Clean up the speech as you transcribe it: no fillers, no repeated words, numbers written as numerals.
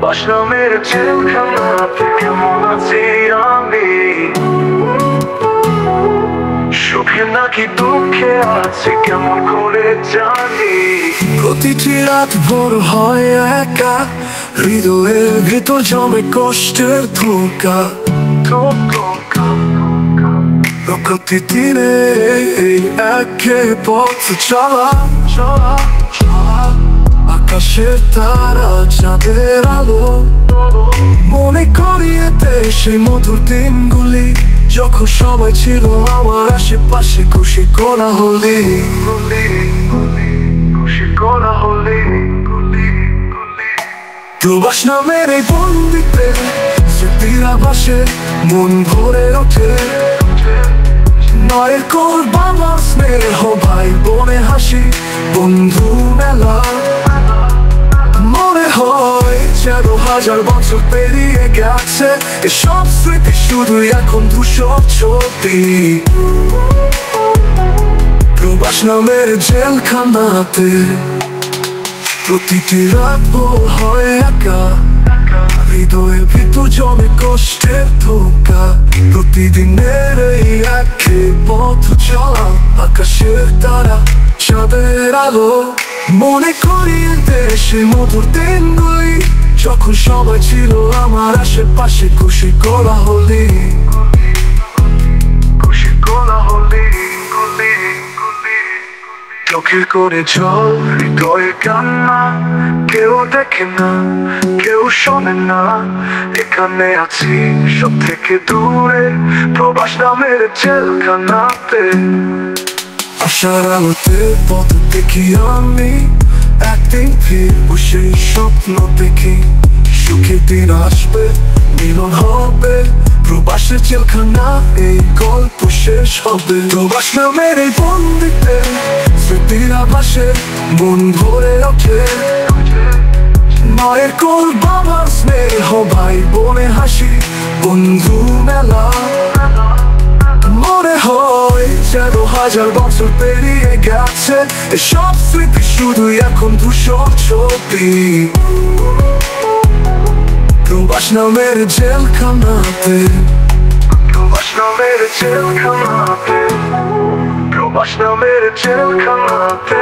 প্রবাস নামের জেলখানাতে কেমন আছি আমি, সুখে নাকি দুঃখে আছি কেমন করে জানি। প্রতিটি রাত ভোর হয় একা, হৃদয়ের ভিতর জমে কষ্টের ধোঁকা। প্রতিদিনে এই একে পথ চলা, আকাশের তারা চাঁদের আলো মনে করিয়ে দেয় সেই মধুর দিনগুলি, যখন সবাই ছিল আমার আশেপাশে খুশি কোলাহলে। প্রবাস নামের এই বন্দিতে স্মৃতির আভাসে মন ভরে ওঠে। মায়ের কোল, বাবার স্নেহ, ভাই বোনে হাসি, বন্ধু মেলা। মনে হয় যেন হাজার বছর পেরিয়ে গেছে, এসব স্মৃতি শুধু এখন ধূসর ছবি। প্রবাস নামের জেলখানাতে প্রতিটি রাত ভোর হয় একা, হৃদয়ের ভিতর জমে কষ্টের ধোঁকা। প্রতিদিনের এই একে পথ চলা, আকাশের তারা চাঁদের আলো মনে করিয়ে দেয় সেই মধুর দিনগুলি, যখন সবাই ছিল আমার আশেপাশে খুশি কোলাহলে। চোখে করে জল, হৃদয়ে কান্না, কেউ দেখে না, কেউ শোনে না। এখানে আছি সব থেকে দূরে, প্রবাস নামের জেলখানাতে। আশার আলোতে পথ দেখি আমি, একদিন ফিরবো সেই স্বপ্ন দেখি। সুখের দিন আসবে, মিলন হবে, প্রবাসের জেলখানা এই গল্প শেষ হবে। প্রবাস নামের এই বন্দিতে স্মৃতির আভাসে মন ভরে ওঠে। মায়ের কোল, বাবার স্নেহ, ভাই বোনে হাসি, বন্ধু মেলা। মনে হয় যেন হাজার বছর পেরিয়ে গেছে, এসব স্মৃতি শুধু এখন ধূসর ছবি। প্রবাস নামের জেলখানাতে, প্রবাস নামের জেলখানাতে, প্রবাস নামের জেলখানাতে।